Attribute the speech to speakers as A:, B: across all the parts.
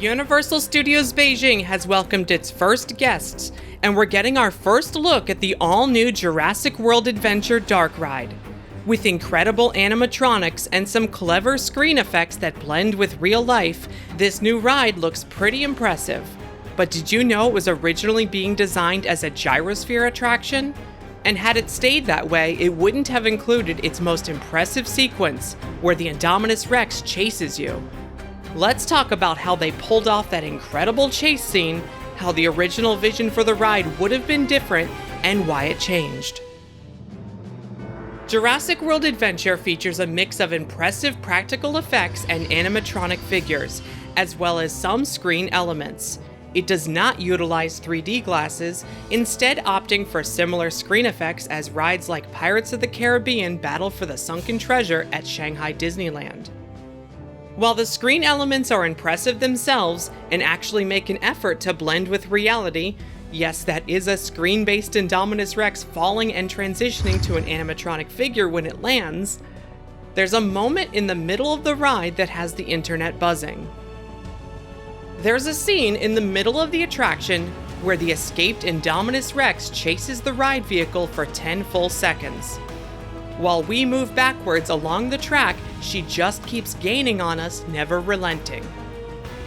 A: Universal Studios Beijing has welcomed its first guests, and we're getting our first look at the all-new Jurassic World Adventure Dark Ride. With incredible animatronics and some clever screen effects that blend with real life, this new ride looks pretty impressive. But did you know it was originally being designed as a Gyrosphere attraction? And had it stayed that way, it wouldn't have included its most impressive sequence, where the Indominus Rex chases you. Let's talk about how they pulled off that incredible chase scene, how the original vision for the ride would have been different, and why it changed. Jurassic World Adventure features a mix of impressive practical effects and animatronic figures, as well as some screen elements. It does not utilize 3D glasses, instead opting for similar screen effects as rides like Pirates of the Caribbean Battle for the Sunken Treasure at Shanghai Disneyland. While the screen elements are impressive themselves and actually make an effort to blend with reality, yes, that is a screen-based Indominus Rex falling and transitioning to an animatronic figure when it lands, there's a moment in the middle of the ride that has the internet buzzing. There's a scene in the middle of the attraction where the escaped Indominus Rex chases the ride vehicle for 10 full seconds. While we move backwards along the track, she just keeps gaining on us, never relenting.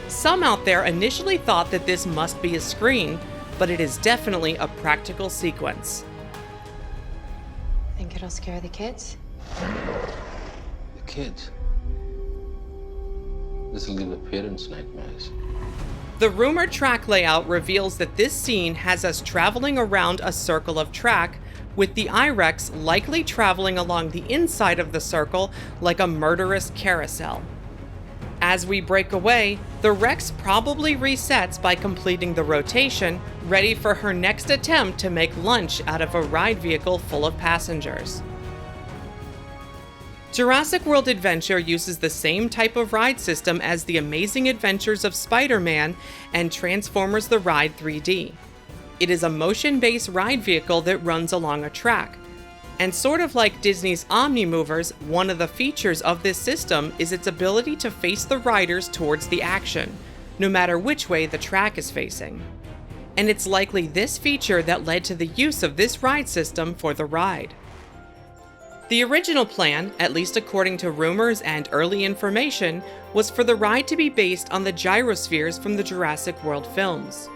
A: Some out there initially thought that this must be a screen, but it is definitely a practical sequence.
B: Think it'll scare the kids?
C: The kids? This'll give the parents nightmares.
A: The rumored track layout reveals that this scene has us traveling around a circle of track, with the I-Rex likely traveling along the inside of the circle like a murderous carousel. As we break away, the Rex probably resets by completing the rotation, ready for her next attempt to make lunch out of a ride vehicle full of passengers. Jurassic World Adventure uses the same type of ride system as The Amazing Adventures of Spider-Man and Transformers the Ride 3D. It is a motion-based ride vehicle that runs along a track. And sort of like Disney's Omnimovers, one of the features of this system is its ability to face the riders towards the action, no matter which way the track is facing. And it's likely this feature that led to the use of this ride system for the ride. The original plan, at least according to rumors and early information, was for the ride to be based on the gyrospheres from the Jurassic World films.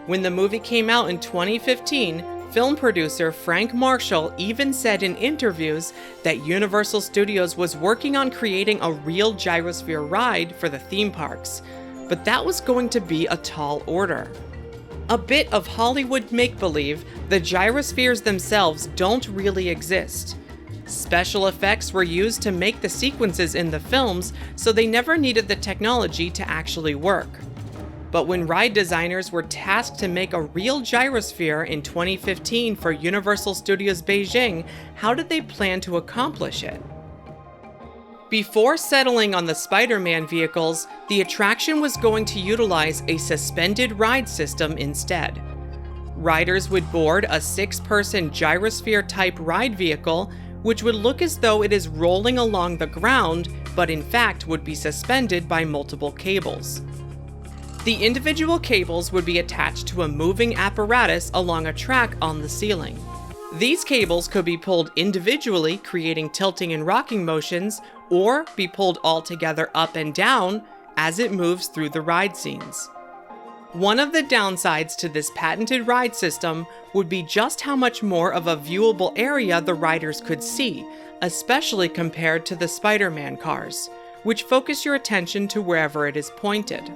A: When the movie came out in 2015, film producer Frank Marshall even said in interviews that Universal Studios was working on creating a real gyrosphere ride for the theme parks, but that was going to be a tall order. A bit of Hollywood make-believe, the gyrospheres themselves don't really exist. Special effects were used to make the sequences in the films, so they never needed the technology to actually work. But when ride designers were tasked to make a real gyrosphere in 2015 for Universal Studios Beijing, how did they plan to accomplish it? Before settling on the Spider-Man vehicles, the attraction was going to utilize a suspended ride system instead. Riders would board a 6-person gyrosphere-type ride vehicle, which would look as though it is rolling along the ground, but in fact would be suspended by multiple cables. The individual cables would be attached to a moving apparatus along a track on the ceiling. These cables could be pulled individually, creating tilting and rocking motions, or be pulled all together up and down as it moves through the ride scenes. One of the downsides to this patented ride system would be just how much more of a viewable area the riders could see, especially compared to the Spider-Man cars, which focus your attention to wherever it is pointed.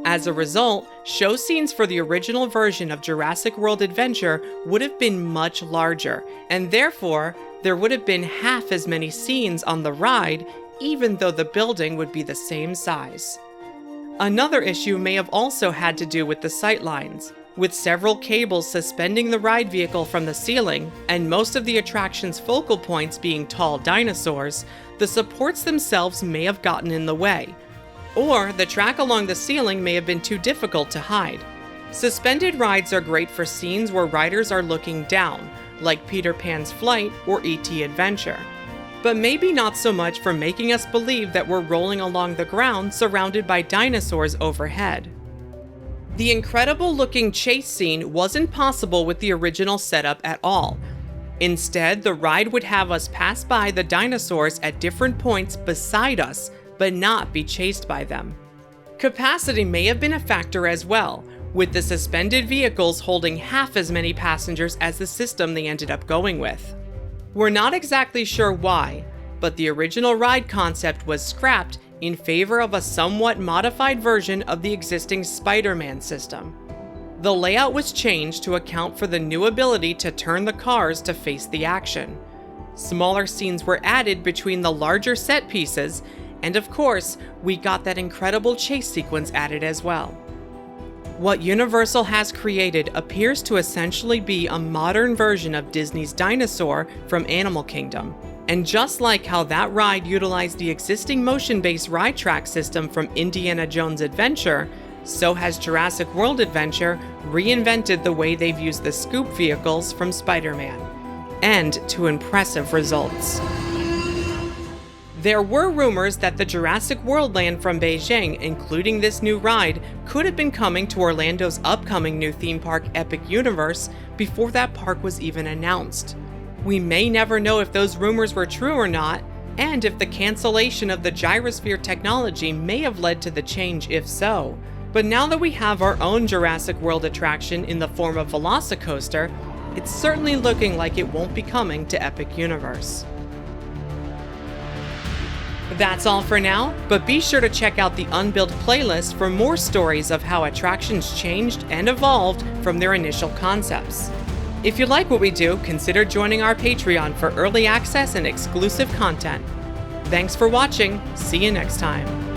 A: As a result, show scenes for the original version of Jurassic World Adventure would have been much larger, and therefore, there would have been half as many scenes on the ride, even though the building would be the same size. Another issue may have also had to do with the sightlines. With several cables suspending the ride vehicle from the ceiling, and most of the attraction's focal points being tall dinosaurs, the supports themselves may have gotten in the way. Or the track along the ceiling may have been too difficult to hide. Suspended rides are great for scenes where riders are looking down, like Peter Pan's Flight or E.T. Adventure. but maybe not so much for making us believe that we're rolling along the ground surrounded by dinosaurs overhead. The incredible-looking chase scene wasn't possible with the original setup at all. Instead, the ride would have us pass by the dinosaurs at different points beside us, but not be chased by them. Capacity may have been a factor as well, with the suspended vehicles holding half as many passengers as the system they ended up going with. We're not exactly sure why, but the original ride concept was scrapped in favor of a somewhat modified version of the existing Spider-Man system. The layout was changed to account for the new ability to turn the cars to face the action. Smaller scenes were added between the larger set pieces, and of course, we got that incredible chase sequence added as well. What Universal has created appears to essentially be a modern version of Disney's Dinosaur from Animal Kingdom. And just like how that ride utilized the existing motion-based ride track system from Indiana Jones Adventure, so has Jurassic World Adventure reinvented the way they've used the scoop vehicles from Spider-Man, and to impressive results. There were rumors that the Jurassic World land from Beijing, including this new ride, could have been coming to Orlando's upcoming new theme park, Epic Universe, before that park was even announced. We may never know if those rumors were true or not, and if the cancellation of the Gyrosphere technology may have led to the change if so. But now that we have our own Jurassic World attraction in the form of Velocicoaster, it's certainly looking like it won't be coming to Epic Universe. That's all for now, but be sure to check out the Unbuilt playlist for more stories of how attractions changed and evolved from their initial concepts. If you like what we do, consider joining our Patreon for early access and exclusive content. Thanks for watching. See you next time.